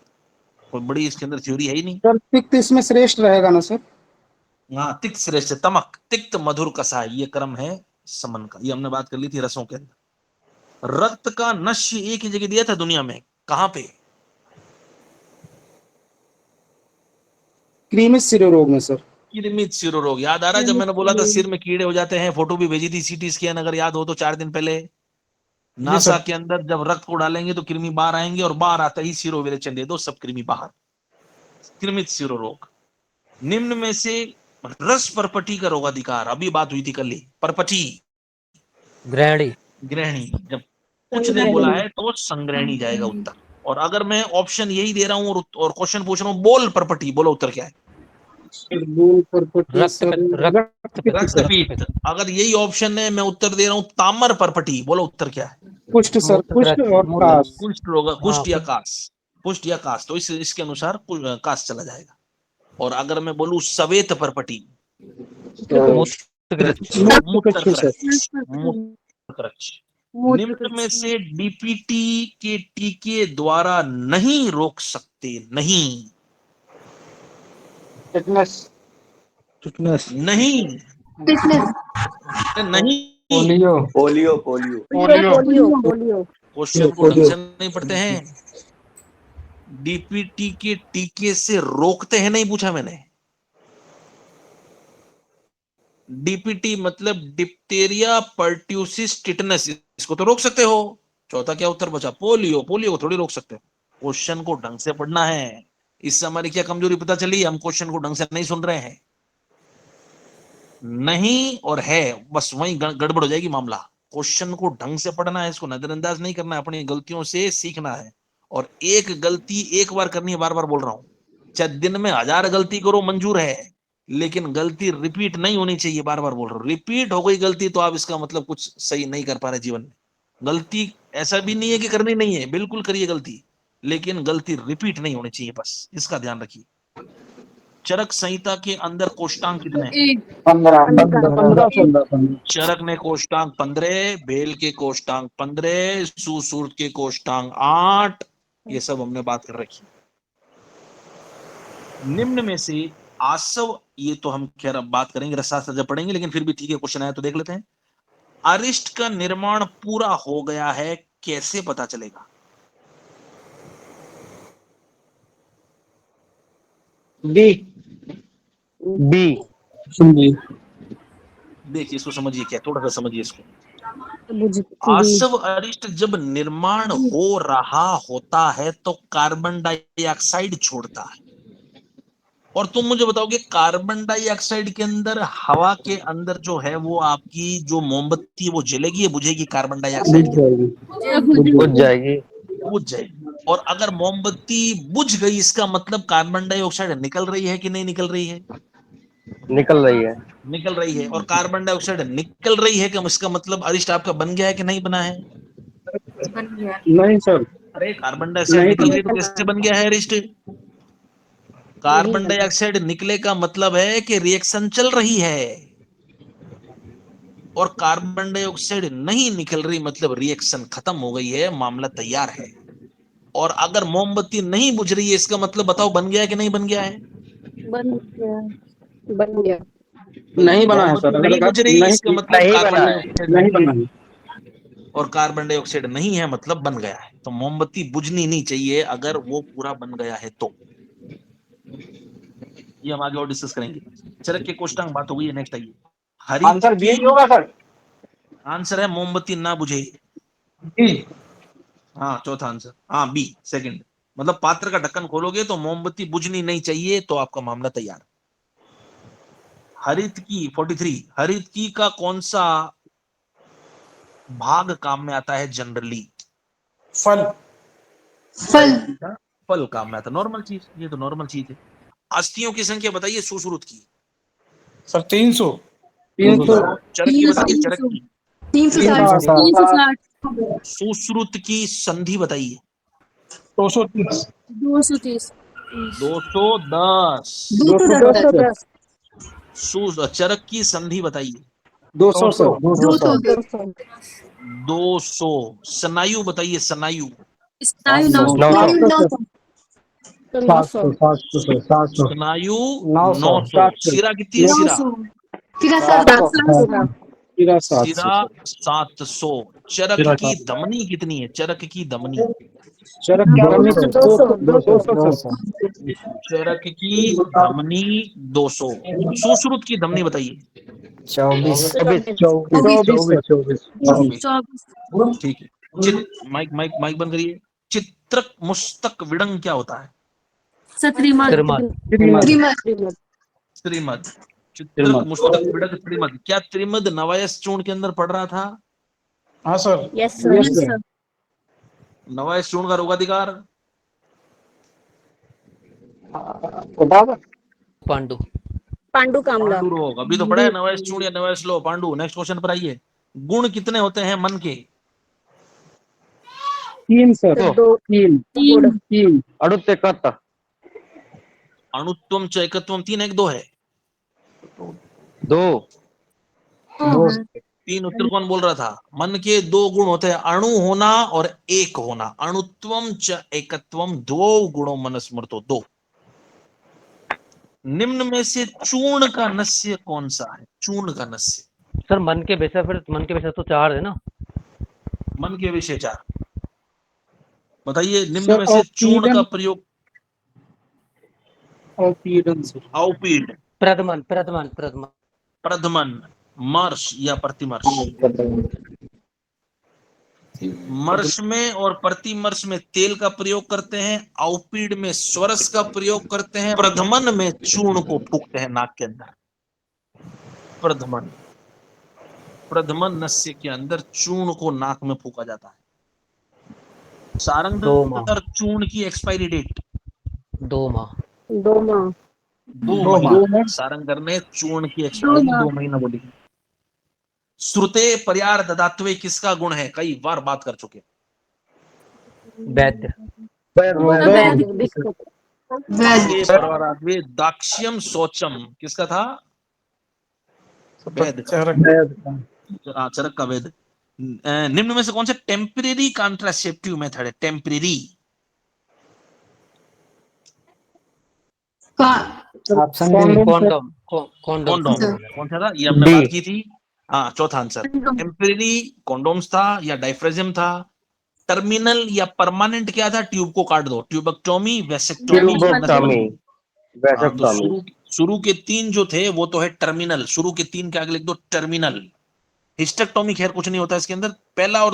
कोई बड़ी इसके अंदर थ्योरी है ही नहीं। सर तिक्त इसमें श्रेष्ठ रहेगा ना सर? हाँ, तिक्त श्रेष्ठ। तमक, तिक्त, मधुर, कषाय, ये क्रम है समन का। ये हमने बात कर ली थी रसों के अंदर। रक्त का नश्य एक ही जगह दिया था दुनिया में, कहां पे? कृमि शिरोरोग में सर। कृमित शिरोरोग। याद आ रहा है जब मैंने बोला था सिर में कीड़े हो जाते हैं? फोटो भी भेजी थी सीटी स्कैन, अगर याद हो तो 4 दिन पहले। नासा के अंदर जब रक्त को डालेंगे तो कृमि बाहर आएंगे, और बाहर आता ही सिरो विरेचन दे दो, सब कृमि बाहर। कृमित शिरोरोग। निम्न में से रस परपटी का रोगाधिकार, अभी बात हुई थी कल ही। परपटी ग्रहणी। ग्रहणी। जब कुछ नहीं बोला है तो संग्रहणी जाएगा उत्तर। और अगर मैं ऑप्शन यही दे रहा हूं और क्वेश्चन पूछ रहा हूं बोल परपटी, बोलो उत्तर क्या है? रक्तपीत। अगर यही ऑप्शन है, मैं उत्तर दे रहा हूं ताम्र परपटी, बोलो उत्तर क्या है? कुष्ठ सर। कुष्ठ और काश। कुष्ठ रोग, कुष्ठ या काश। कुष्ठ या काश, तो इसके अनुसार काश चला जाएगा। और अगर मैं बोलूं सवेत परपटी, निम्न में से डीपीटी के टीके द्वारा नहीं रोक सकते। नहीं, टिटनेस। नहीं, नहीं। पोलियो। क्वेश्चन को ढंग से नहीं पढ़ते हैं। डीपीटी के टीके से रोकते हैं नहीं पूछा मैंने। डीपीटी मतलब डिप्टेरिया पर्ट्यूसिस टिटनस, इसको तो रोक सकते हो। चौथा क्या उत्तर बचा? पोलियो। पोलियो को थोड़ी रोक सकते हो। क्वेश्चन को ढंग से पढ़ना है। इससे हमारी क्या कमजोरी पता चली? हम क्वेश्चन को ढंग से नहीं सुन रहे हैं। नहीं और है, बस वहीं गड़बड़ हो जाएगी मामला। क्वेश्चन को ढंग से पढ़ना है, इसको नजरअंदाज नहीं करना है, अपनी गलतियों से सीखना है। और एक गलती एक बार करनी है, बार बार बोल रहा हूं। चाहे दिन में 1000 गलती करो मंजूर है, लेकिन गलती रिपीट नहीं होनी चाहिए। बार बार बोल रहा हूं, रिपीट हो गई गलती तो आप इसका मतलब कुछ सही नहीं कर पा रहे जीवन में। गलती ऐसा भी नहीं है कि करनी नहीं है, बिल्कुल करिए गलती, लेकिन गलती रिपीट नहीं होनी चाहिए, बस इसका ध्यान रखिए। चरक संहिता के अंदर कोष्टांग कितने हैं? 15। चरक ने कोष्टांग 15, बेल के कोष्टांग 15, सुश्रुत के कोष्टांग 8। ये सब हमने बात कर रखी। निम्न में से आसव, ये तो हम खैर अब बात करेंगे, रसशास्त्र जब पढ़ेंगे, लेकिन फिर भी ठीक है, क्वेश्चन आया तो देख लेते हैं। अरिष्ट का निर्माण पूरा हो गया है, कैसे पता चलेगा? बी। देखिए इसको समझिए, क्या थोड़ा सा समझिए इसको। आसव अरिष्ट जब निर्माण हो रहा होता है तो कार्बन डाइऑक्साइड छोड़ता है। और तुम मुझे बताओगे कार्बन डाइऑक्साइड के अंदर, हवा के अंदर जो है वो आपकी जो मोमबत्ती है वो जलेगी या बुझेगी? कार्बन डाइऑक्साइड बुझ जाएगी। बुझ जाएगी। और अगर मोमबत्ती बुझ गई, इसका मतलब कार्बन डाइऑक्साइड निकल रही है कि नहीं निकल रही है? निकल रही है। निकल रही है। और कार्बन डाइऑक्साइड निकल रही है कि इसका मतलब अरिष्ट आपका बन गया है कि नहीं बना है? बन गया। नहीं सर। अरे कार्बन डाइऑक्साइड निकल रही है तो कैसे बन गया है अरिष्ट? कार्बन डाइऑक्साइड निकले का मतलब है कि रिएक्शन चल रही है, और कार्बन डाइऑक्साइड नहीं निकल रही मतलब रिएक्शन खत्म हो गई है, मामला तैयार है। और अगर मोमबत्ती नहीं बुझ रही है, इसका मतलब बताओ बन गया है कि नहीं बन गया है? बन गया, बन गया। नहीं बना है सर, मोमबत्ती नहीं बुझ रही, इसका मतलब नहीं कार्बन बना है। डाइऑक्साइड नहीं नहीं बना है, है। और कार्बन डाइऑक्साइड नहीं है मतलब बन गया है। तो मोमबत्ती बुझनी नहीं चाहिए अगर वो पूरा बन गया है तो। ये हम आगे और डिस्कस करेंगे। चरक के कोष्टांग बात हो गई है, नेक्स्ट आइए। हरित आंसर बी की होगा सर। आंसर है मोमबत्ती ना बुझे। बी। हाँ चौथा आंसर, हाँ बी सेकंड। मतलब पात्र का ढक्कन खोलोगे तो मोमबत्ती बुझनी नहीं चाहिए, तो आपका मामला तैयार। हरित की 43, हरित की का कौन सा भाग काम में आता है जनरली? फल। फल। फल काम में आता है, नॉर्मल चीज, ये तो नॉर्मल चीज है। अस्थियों की संख्या बताइए सुश्रुत की। सर 300। 300। चरक की बताइए, चरक की। 360। 360। सुश्रुत की संधि बताइए। 230। 230। 210। 210। चरक की संधि बताइए। 200 सर। 200। 200। स्नायु बताइए, स्नायु। स्नायु 900। 900। 700। स्नायु 900। 900। शिरा कितनी है? शिरा 700। शिरा 700। चरक की धमनी कितनी है? चरक की धमनी। चरक की धमनी 200 सर। चरक की धमनी 200। सुश्रुत की धमनी बताइए। 24। 24। ठीक है। माइक माइक माइक बंद करिए। चित्रक मुस्तक विडंग क्या होता है? सत्रिमत। त्रिमत। त्रिमद। चित्रक मुस्तक विडंग त्रिमद। क्या त्रिमद नवायस चूर्ण के अंदर पढ़ रहा था? हाँ सर। Yes sir. नवायस चूर्ण का रोगाधिकार? पांडु। पांडु कामला। पांडु रोग। अभी तो पढ़ा है नवायस चूर्ण या नवायस लो पांडु। नेक्स्ट क्वेश्चन पर आइए। गुण कितने होते हैं मन के? 3 सर। 3। अड़ुत्ते कत। अणुत्वम च एकत्वम 3 1 2 है। 2। 3 उत्तर कौन बोल रहा था? मन के 2 गुण होते हैं, अणु होना और एक होना। अणुत्वम च एकत्वम 2 गुणों मन स्मृतो 2। निम्न में से चूर्ण का नस्य कौन सा है? चूर्ण का नस्य। सर मन के विषय, फिर मन के विषय तो 4 है ना। मन के विषय 4 बताइए। निम्न सर में से चूर्ण का ऑक्सीजन। प्रयोग। Oxygen sir. अवपीड, प्रदमन प्रदमन प्रदमन। प्रधमन, मर्श या प्रतिमर्श। मर्श में और प्रतिमर्श में तेल का प्रयोग करते हैं, अवपीड में स्वरस का प्रयोग करते हैं, प्रधमन में चूर्ण को फूकते हैं नाक के अंदर। प्रधमन, प्रधमन नस्य के अंदर चूर्ण को नाक में फूका जाता है। सारंग 2 माह। चूर्ण की एक्सपायरी डेट 2 माह। 2 माह। 2 महीना। सारंग ने चूर्ण की एक्सपायरी 2 महीना बोली। श्रुते पर्यार ददात्वे किसका गुण है? कई बार बात कर चुके। वैद्य। आगे परवरात्वे दाक्ष्यम शौचम किसका था? वेद का। चरक का वेद। निम्न में से कौन से टेम्परेरी कॉन्ट्रासेप्टिव मेथड है? टेम्परेरी। कॉन्डोम। कॉन्डोम कौन सा था? ये हमने बात की थी। हाँ चौथा आंसर। टेम्परेरी कॉन्डोम्स था या डाइफ्रेजियम था? टर्मिनल या परमानेंट क्या था? ट्यूब को काट दो। Tubectomy, vasectomy. हाँ तो शुरू के 3 जो थे वो तो है टर्मिनल। शुरू के 3 के आगे लिख दो टर्मिनल। हिस्टेक्टोमी खैर कुछ नहीं होता इसके अंदर। पहला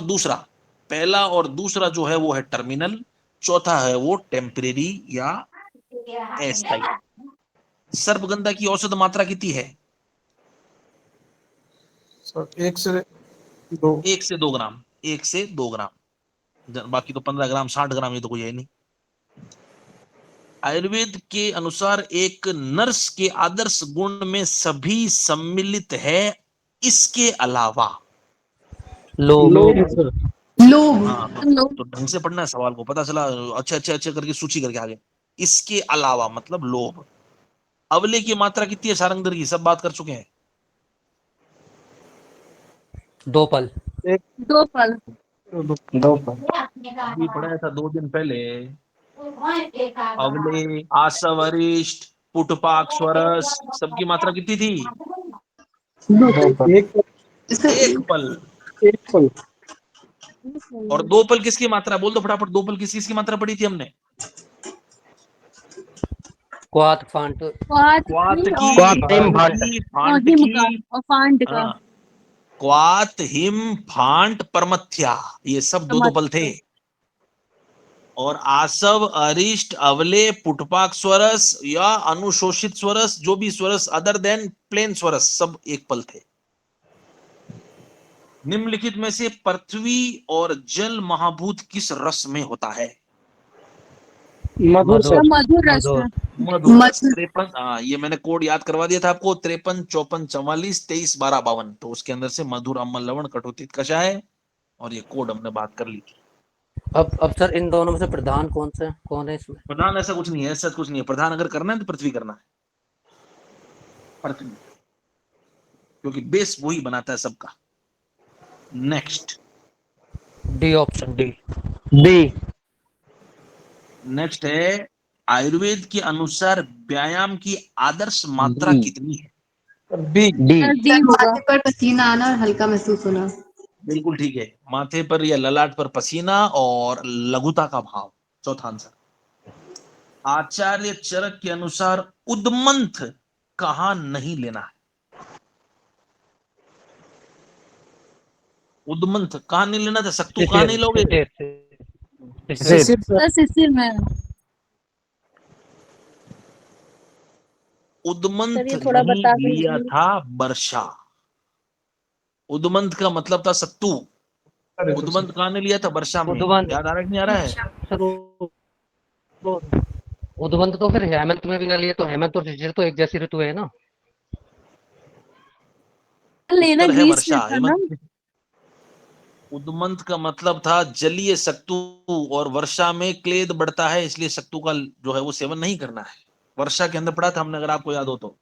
और दूसरा जो है वो है टर्मिनल। चौथा है वो टेम्परेरी या अस्थायी। सर्पगंधा की औसत मात्रा कितनी है? सर 1 से 2। 1 से 2 ग्राम। 1 से 2 ग्राम। बाकी तो 15 ग्राम 60 ग्राम ये तो कोई है नहीं। आयुर्वेद के अनुसार एक नर्स के आदर्श गुण में सभी सम्मिलित है, इसके अलावा। लोभ। हाँ तो ढंग से पढ़ना है सवाल को, पता चला अच्छे अच्छे अच्छे करके सूची करके आगे। इसके अलावा मतलब लोभ। अवले की मात्रा कितनी है सारंगधर की, सब बात कर चुके हैं। 2 पल। 2 पल। 2 पल। अभी पढ़ाया था 2 दिन पहले। अवले, आसव, अरिष्ट, पुटपाक, स्वरस, सबकी मात्रा कितनी थी? 2 पल। 1 1 पल। पल। और 2 पल किसकी मात्रा, बोल दो फटाफट, 2 पल किस किसकी मात्रा पढ़ी थी हमने? क्वात फांट। क्वात क्वात की की, और हिम, फांट। फांट हिम का की, और फांट का। हाँ, क्वात, हिम, फांट, परमथ्या, ये सब 2 पल थे। और आसव, अरिष्ट, अवले, पुटपाक स्वरस या अनुशोषित स्वरस, जो भी स्वरस अदर देन प्लेन स्वरस, सब 1 पल थे। निम्नलिखित में से पृथ्वी और जल महाभूत किस रस में होता है? मधुर सर। मधुर रस में। मधुर रस। 53, हाँ, ये मैंने कोड याद करवा दिया था आपको, 53, 54, 44, 23, 12, 52। तो उसके अंदर से मधुर, अम्ल, लवण, कटुतित, कषाय, और ये कोड हमने बात कर ली थी। अब सर इन दोनों में से प्रधान कौन है इसमें? प्रधान ऐसा कुछ नहीं है, ऐसा कुछ नहीं है। प्रधान अगर करना है तो पृथ्वी करना है, पृथ्वी, क्योंकि बेस वही बनाता है सबका। Next, D option D. D. Next है, आयुर्वेद के अनुसार व्यायाम की आदर्श मात्रा कितनी है? बी। डी। डी होगा। माथे पर पसीना आना और हल्का महसूस होना। बिल्कुल ठीक है, माथे पर या ललाट पर पसीना और लघुता का भाव, चौथा आंसर। आचार्य चरक के अनुसार उद्मंथ कहां नहीं लेना है? उद्मंथ कहां नहीं लेना था? सक्तू कहां नहीं लोगे? शिशिर सर। सर शिशिर में। उद्मंथ सर ये थोड़ा नहीं बता लिया दीजिए। था वर्षा। उद्मंथ का मतलब था सत्तू। उद्मंथ कहां ने लिया था? वर्षा में। उद्वंत। याद आ रहा है कि नहीं आ रहा है? सर वो उद्वंत तो फिर हेमंत में भी ना लिए, तो हेमंत और शिशिर तो एक जैसी ऋतु है ना। लेना उत्तर है ग्रीस में वर्षा। था ना। हेमंत, उद्मंथ का मतलब था जलीय सत्तू, और वर्षा में क्लेद बढ़ता है, इसलिए सत्तू का जो है वो सेवन नहीं करना है। वर्षा के अंदर पढ़ा था हमने, अगर आपको याद हो तो।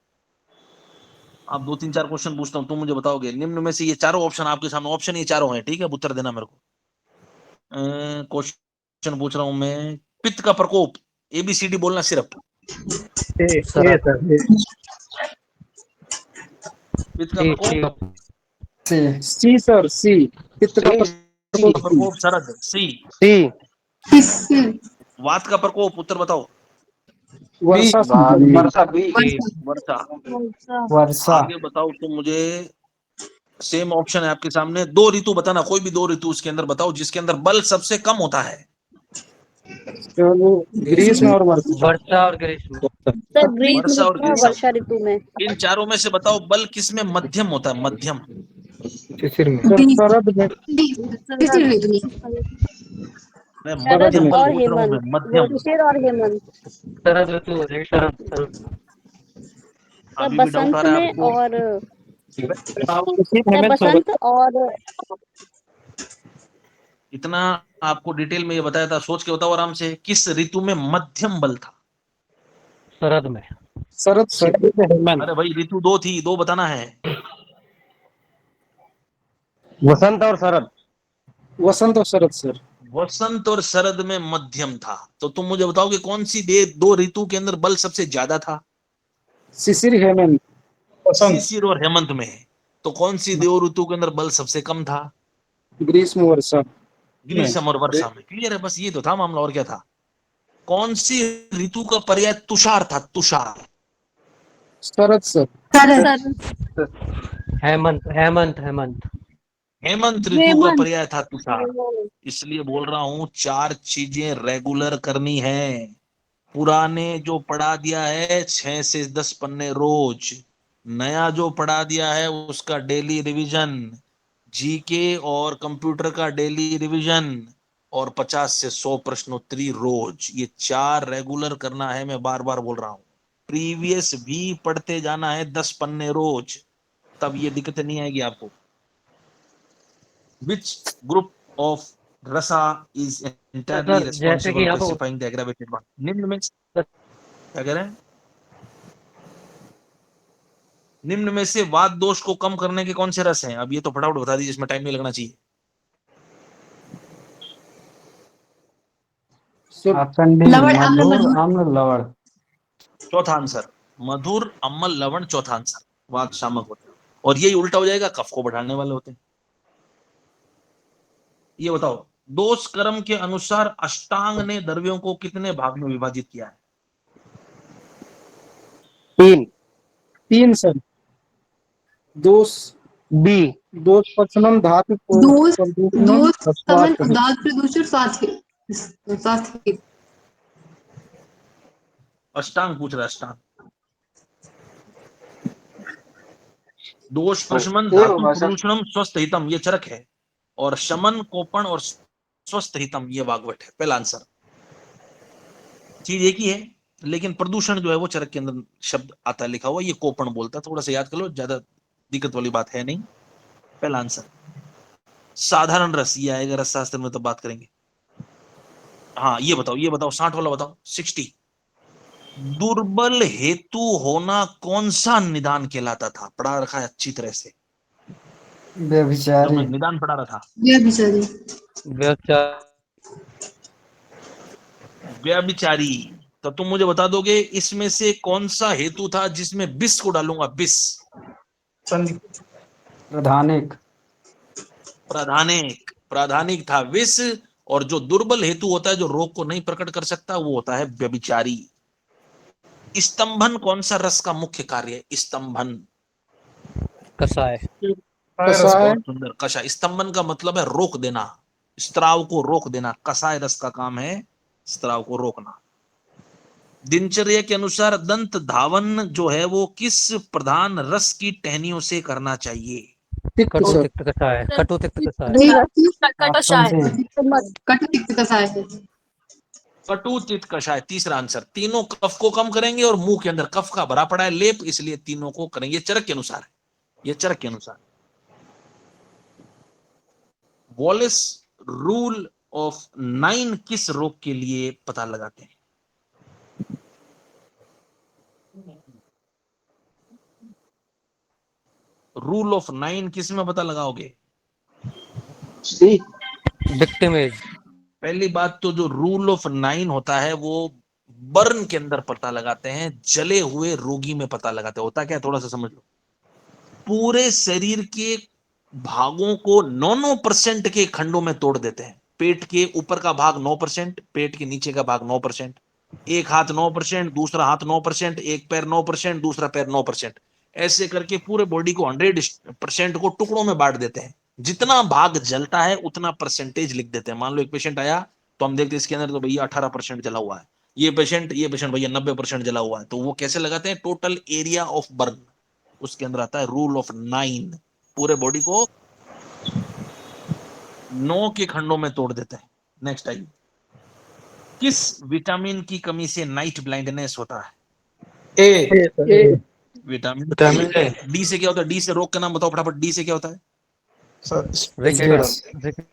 अब 2 3 4 क्वेश्चन पूछता हूं, तुम मुझे बताओगे। निम्न में से ये चारों ऑप्शन आपके सामने, ऑप्शन ये चारों हैं, ठीक है? अब उत्तर देना मेरे को। क्वेश्चन पूछ रहा हूं मैं, पित्त का प्रकोप, ABCD बोलना सिर्फ। ए सर सर। पित्त का प्रकोप, सी सर। सी। पित्त का पित्त का प्रकोप। प्रकोप शरद, सी। सी। शिशिर। वात का प्रकोप, उत्तर बताओ। वर्षा। वर्षा बी। वर्षा। अच्छा। वर्षा। आगे बताओ तुम मुझे, सेम ऑप्शन है आपके सामने, 2 ऋतु बताना, कोई भी 2 ऋतु उसके अंदर बताओ जिसके अंदर बल सबसे कम होता है। ग्रीष्म और वर्षा। वर्षा और ग्रीष्म। सर ग्रीष्म वर्षा और ऋतु और ग्रीष्म। वर्षा ऋतु में। इन चारों में से बताओ बल किसमें मध्यम होता है? मध्यम। शिशिर में। सर शरद में। शिशिर ऋतु में। मैं शरद मध्यम बल और पूछ रहा हूं, मैं हेमंत। वो मध्यम। शिशिर और हेमंत। शरद ऋतु है, शरद। सर अभी भी डाउट आ बसंत रहा है में आपको? और सर हेमंत होगा। बसंत और इतना आपको डिटेल में ये बताया था, सोच के बताओ आराम से, किस ऋतु में मध्यम बल था? शरद में। शरद हेमंत। अरे भाई, ऋतु 2 थी, 2 बताना है। वसंत और शरद। वसंत और शरद सर। वसंत और शरद में मध्यम था। तो तुम मुझे बताओ कि कौन सी 2 ऋतु के अंदर बल सबसे ज्यादा था? शिशिर हेमंत। वसंत। शिशिर और हेमंत में। तो कौन सी 2 ऋतु के अंदर बल सबसे कम था? ग्रीष्म वर्षा। ग्रीष्म और वर्षा में। क्लियर है? बस ये तो था मामला, और क्या था? कौन सी ऋतु का पर्याय तुषार था? तुषार। शरद सर। शरद। हेमंत हेमंत हेमंत। हेमंत ऋतु का हेमंत। पर्याय था तुषार। इसलिए बोल रहा हूं, 4 चीजें रेगुलर करनी है। पुराने जो पढ़ा दिया है 6 से 10 पन्ने रोज, नया जो पढ़ा दिया है उसका डेली रिवीजन, जीके और कंप्यूटर का डेली रिवीजन, और 50 से 100 प्रश्नोत्तरी रोज, ये 4 रेगुलर करना है। मैं बार बार बोल रहा हूं, प्रीवियस भी पढ़ते जाना है 10 पन्ने रोज, तब ये दिक्कत नहीं आएगी आपको। विच ग्रुप ऑफ रसा इज एंटायरली सर, जैसे कि रिस्पॉन्सिबल यहाँ पर क्लासिफाइंग द एग्रावेटेड वन। निम्न में क्या कह रहे हैं? निम्न में से वात दोष को कम करने के कौन से रस हैं? अब ये तो फटाफट बता दीजिए, इसमें टाइम नहीं लगना चाहिए। ऑप्शन डी लवण, अम्ल, मधुर मधुर। अम्ल लवण। चौथा आंसर मधुर, अम्ल, लवण, चौथा आंसर वात शामक होते हैं। और यही उल्टा हो जाएगा, कफ को बढ़ाने वाले होते हैं। ये बताओ, दोष कर्म के अनुसार अष्टांग ने द्रव्यों को कितने भाग में विभाजित किया है? 3 3 सर। दोष बी दोष पचनम धातु दोष प्रदूषणम दोष समन स्वास्थ्य। दाद प्रदूषण स्वास्थ्य। अष्टांग पूछ रहा है, अष्टांग। दोष प्रशमन ये धातु होगा सर। प्रदूषणम स्वस्थ हितम, ये चरक है। और शमन, कोपण और स्वस्थ हितम ये वाग्वट है। पहला आंसर। चीज एक ही है, लेकिन प्रदूषण जो है वो चरक के अंदर शब्द आता है लिखा हुआ, ये कोपण बोलता है। थोड़ा सा याद कर लो, ज्यादा दिक्कत वाली बात है नहीं। पहला आंसर। साधारण रस ये आएगा रस शास्त्र में, तो बात करेंगे। हाँ, ये बताओ 60 वाला बताओ, 60। दुर्बल हेतु होना कौन सा निदान कहलाता था? पढ़ा रखा है अच्छी तरह से, व्यभिचारी। तो निदान पढ़ा रखा। व्यभिचारी। व्यभिचार। व्यभिचारी। तो तुम मुझे बता दोगे इसमें से कौन सा हेतु था जिसमें बिस को डालूंगा? बिस। प्रधानिक। प्राधानिक। प्राधानिक था विष। और जो दुर्बल हेतु होता है, जो रोग को नहीं प्रकट कर सकता, वो होता है व्यभिचारी। स्तंभन कौन सा रस का मुख्य कार्य है? स्तंभन। कसाय। कसाय। बहुत सुंदर। कषाय। स्तंभन का मतलब है रोक देना, स्त्राव को रोक देना। कसाय रस का काम है स्त्राव को रोकना। दिनचर्या के अनुसार दंत धावन जो है वो किस प्रधान रस की टहनियों से करना चाहिए? कटु तिक्त कसाय। कटु तिक्त कसाय। कषाय। कटु तिक्त कसाय है। कटु तिक्त कषाय तीसरा आंसर। तीनों कफ को कम करेंगे और मुंह के अंदर कफ का भरा पड़ा है लेप, इसलिए तीनों को करेंगे। चरक के अनुसार है, ये चरक के अनुसार। वॉलिस रूल ऑफ 9 किस रोग के लिए पता लगाते हैं? रूल ऑफ 9 किस में पता लगाओगे? सी। विक्टिमेज। पहली बात तो जो रूल ऑफ 9 होता है वो बर्न के अंदर पता लगाते हैं, जले हुए रोगी में पता लगाते हैं। होता क्या है, थोड़ा सा समझ लो। पूरे शरीर के भागों को 9% के खंडों में तोड़ देते हैं। पेट के ऊपर का भाग 9%, पेट के नीचे का भाग 9%, एक हाथ 9%, दूसरा हाथ 9%, एक पैर 9%, दूसरा पैर 9%। ऐसे करके पूरे बॉडी को 100% को टुकड़ों में बांट देते हैं। जितना भाग जलता है उतना परसेंटेज लिख देते हैं। मान लो एक पेशेंट आया, तो हम देखते हैं इसके अंदर तो भैया 18% जला हुआ है। ये पेशेंट भैया 90% जला हुआ है। तो वो कैसे लगाते हैं? टोटल एरिया ऑफ बर्न, उसके अंदर आता है रूल ऑफ 9। पूरे बॉडी को 9 के खंडों में तोड़ देते हैं। नेक्स्ट आइए। किस विटामिन की कमी से नाइट ब्लाइंडनेस होता है? ए। Vitamin A. डी से क्या होता है? डी से रोग का नाम बताओ फटाफट। डी से क्या होता है?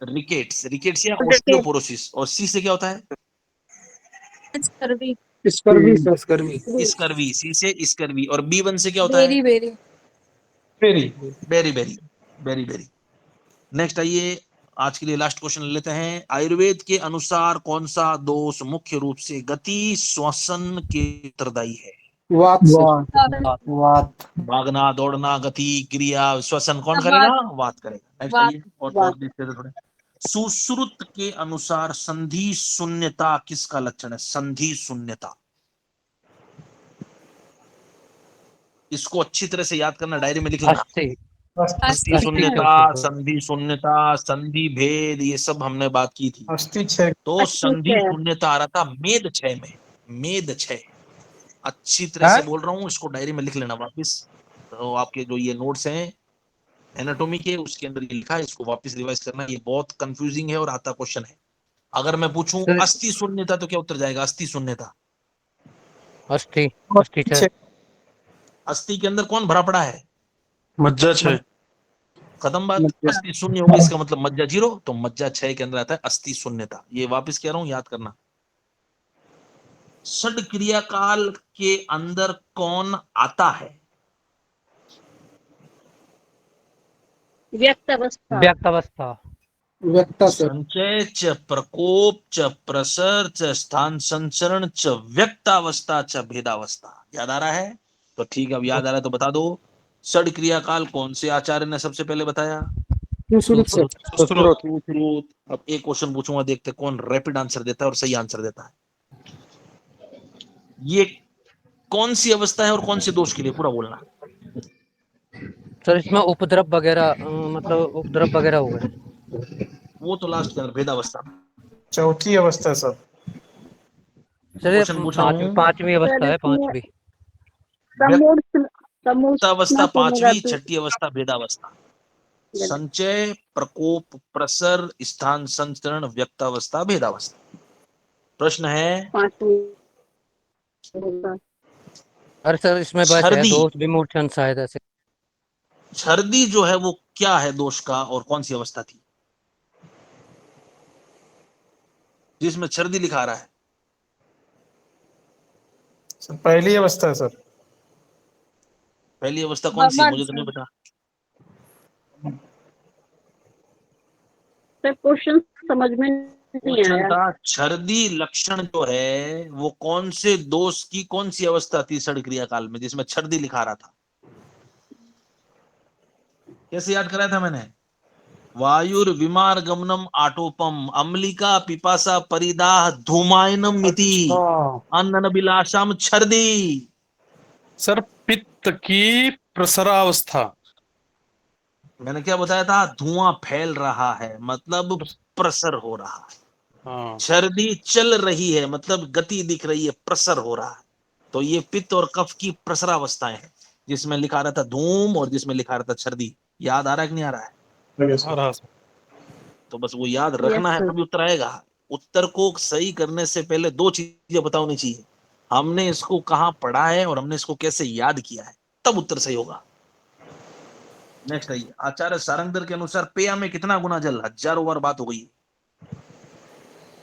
रिकेट्स। रिकेट्स या ऑस्टियोपोरोसिस। और सी से क्या होता है? स्कर्वी। स्कर्वी। सी से स्कर्वी। और B1 से क्या होता है? Berry berry. Berry berry. Berry berry. Next आइए, आज के लिए लास्ट क्वेश्चन ले लेते हैं। आयुर्वेद के अनुसार कौन सा दोष मुख्य रूप से गति श्वसन के उत्तरदायी है? वात। भागना, दौड़ना, गति, क्रिया, श्वसन कौन वात। करेगा? वात करेगा। नेक्स्ट वात। आइए, और देखते हैं थोड़े। सुश्रुत के अनुसार संधि शून्यता किसका लक्षण है? संधि शून्यता। इसको अच्छी तरह से याद करना, डायरी में लिख लेना। अस्थि शून्यता, संधि शून्यता, संधि भेद, ये सब हमने बात की थी। तो संधि शून्यता आ रहा था मेद 6 में। मेद 6 अच्छी तरह से बोल रहा हूँ, इसको डायरी में लिख लेना वापस। तो आपके जो ये नोट्स हैं एनाटॉमी के, उसके अंदर ये लिखा है, इसको वापस रिवाइज करना। ये बहुत कंफ्यूजिंग है और आता क्वेश्चन है। अगर मैं पूछूं अस्थि शून्यता तो क्या उत्तर जाएगा? अस्थि शून्यता। अस्थि अस्थि के अंदर कौन भरा पड़ा है? मज्जा 6। खत्म बात। अस्थि शून्य होगी इसका मतलब मज्जा 0, तो मज्जा 6 के अंदर आता है अस्थि शून्यता। ये वापस कह रहा हूं, याद करना। षड क्रिया काल के अंदर कौन आता है? व्यक्त अवस्था। व्यक्त अवस्था। व्यक्ता सर। संचय च प्रकोप च प्रसर च स्थान संचरण च व्यक्तावस्था च भेदावस्था। याद आ रहा है? तो ठीक है, अब याद आ रहा है तो बता दो। षड क्रिया काल कौन से आचार्य ने सबसे पहले बताया? सुश्रुत सर। सुश्रुत। अब एक क्वेश्चन पूछूंगा, देखते कौन रैपिड आंसर देता है और सही आंसर देता है। ये कौन सी अवस्था है और कौन से दोष के लिए? पूरा बोलना। सर इसमें उपद्रव वगैरह मतलब उपद्रव वगैरह हो गए। वो तो लास्ट के अंदर भेदावस्था। चौथी अवस्था सर। सर ये क्वेश्चन पूछ रहा हूँ। पांचवी अवस्था सर है, इसमें पांचवी। व्यक्तावस्था समूर्छना पांचवी, पुनरावृत्ति। छठी अवस्था भेदावस्था। संचय प्रकोप प्रसर स्थान संचरण व्यक्तावस्था भेदावस्था। प्रश्न है, पांचवी होगा। अरे सर इसमें बस है छर्दी। दोष विमोचन शायद ऐसे। छर्दी जो है वो क्या है दोष का, और कौन सी अवस्था थी जिसमें छर्दी लिखा रहा है? सर पहली अवस्था सर। पहली अवस्था कौन सी है? भवन मुझे तो नहीं सर। पता। सर क्वेश्चन समझ में नहीं क्वेश्चन आया। था छर्दी लक्षण जो है वो कौन से दोष की कौन सी अवस्था थी षड क्रिया काल में जिसमें छर्दी लिखा रहा था? कैसे याद कराया था मैंने? वायुर विमार गमनम आटोपम अम्लिका पिपासा परिदाह धूमायनम मिति अन्न बिलाशम छर्दी। सर पित्त की प्रसरावस्था। मैंने क्या बताया था? धुआं फैल रहा है मतलब प्रसर हो रहा है। हाँ। छर्दी चल रही है मतलब गति दिख रही है, प्रसर हो रहा है। तो ये पित्त और कफ की प्रसरावस्थाएं हैं, जिसमें लिखा रहता धूम और जिसमें लिखा रहता छर्दी। याद आ रहा है कि नहीं आ रहा है? आ रहा सर। तो बस वो याद रखना है, तभी उत्तर आएगा। उत्तर को सही करने से पहले 2 चीजें पता होनी चाहिए। हमने इसको कहाँ पढ़ा है और हमने इसको कैसे याद किया है, तब उत्तर सही होगा। नेक्स्ट आइए। आचार्य सारंगधर के अनुसार पेया में कितना गुना जल? हजारों बार बात हो गई।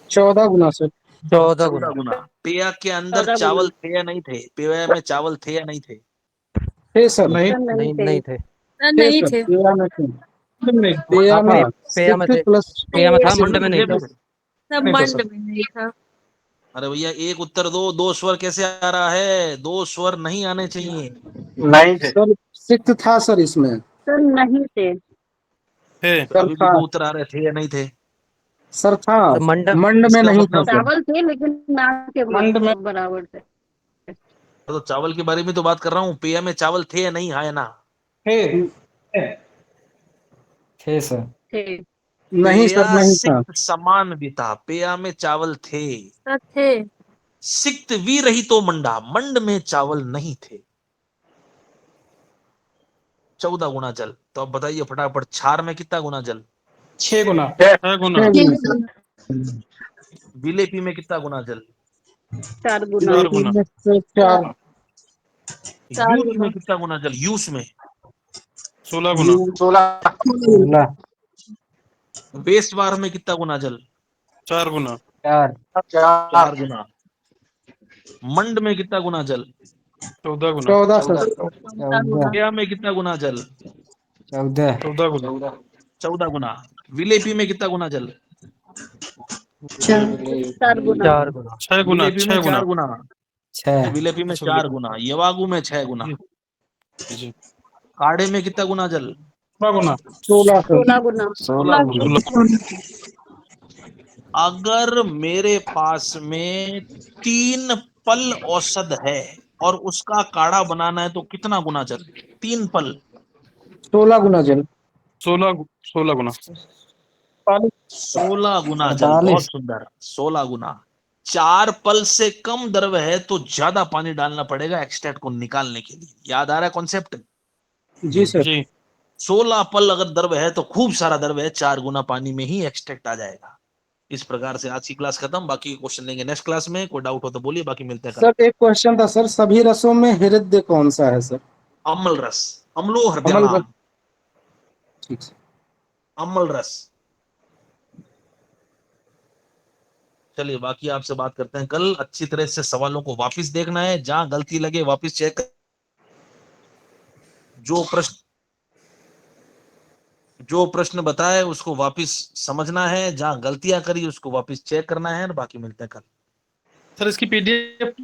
14 गुना सर। 14 14 गुना। पेया के अंदर 14 चावल गुना। थे या नहीं थे? पेया में चावल थे या नहीं थे? थे सर। नहीं नहीं नहीं थे। सर नहीं थे। पेया में थे। पेया हाँ, में पेया में 60 थे। प्लस पेया में था, मंड में नहीं था। सब मंड में नहीं था। अरे भैया एक उत्तर दो, 2 स्वर कैसे आ रहा है? 2 स्वर नहीं आने चाहिए। नहीं थे। सर 6 था सर इसमें। सर नहीं थे। थे। सर अभी भी था। 2 उत्तर आ रहे थे या नहीं थे? सर था। तो मंड मंड में इसका नहीं था मतलब सर। चावल थे लेकिन ना के मंड में बराबर थे। तो चावल के बारे में तो बात कर रहा हूँ। पेया में चावल थे या नहीं? हाँ या ना? थे सर। थे। नहीं सर पेया नहीं था। सिक्त समान भी था। पेया में चावल थे। सर थे। सिक्त भी रही तो मंडा, मंड में चावल नहीं थे। 14 गुना जल। तो अब बताइए फटाफट, क्षार में कितना गुना जल? 6 गुना। 6 गुना। 6 गुना छह सर। गुना। विलेपी में कितना गुना जल? 4 गुना। 4 गुना। 4 4 यूच में गुना। कितना गुना जल? यूच में 16 गुना। 16 वेस्ट बार में कितना गुना जल? 4 गुना। 4 गुना। मंड में कितना गुना जल? 14 गुना। 14 सर। 14 गुना। पेया में कितना गुना जल? 14 14 गुना। 14 गुना। विलेपी में कितना गुना जल? 4 गुना। 4 गुना। 6 गुना। विलेपी में 6 गुना। 4 गुना। 6 विलेपी में 4 गुना। यवागु में 6 गुना। जी। काढ़े में कितना गुना जल? 16 सर। 16 गुना। 16 गुना। 16। अगर मेरे पास में 3 पल औषध है और उसका काढ़ा बनाना है तो कितना गुना जल? 3 पल। 16 गुना जल। 16 गुना। 16 गुना जल। बहुत सुंदर। 16 गुना। 4 पल से कम द्रव्य है तो ज्यादा पानी डालना पड़ेगा एक्सट्रैक्ट को निकालने के लिए। याद आ रहा है कॉन्सेप्ट? जी सर। जी। 16 पल अगर द्रव्य है तो खूब सारा द्रव्य है, 4 गुना पानी में ही एक्सट्रैक्ट आ जाएगा। इस प्रकार से आज की क्लास खत्म। बाकी क्वेश्चन लेंगे नेक्स्ट क्लास में। कोई डाउट हो तो बोलिए, बाकी मिलते हैं कल। सर एक क्वेश्चन था सर, सभी रसों में हृदय कौन सा है सर? अम्ल रस। अम्लो अमल हृदयाणाम। ठीक है। अम्ल रस। चलिए बाकी आपसे बात करते हैं कल। अच्छी तरह से सवालों को वापस देखना है, जहां गलती लगे वापस चेक कर। जो प्रश्न बताए उसको वापस समझना है, जहां गलतियां करी उसको वापस चेक करना है, और बाकी मिलते हैं कल। सर इसकी पीडीएफ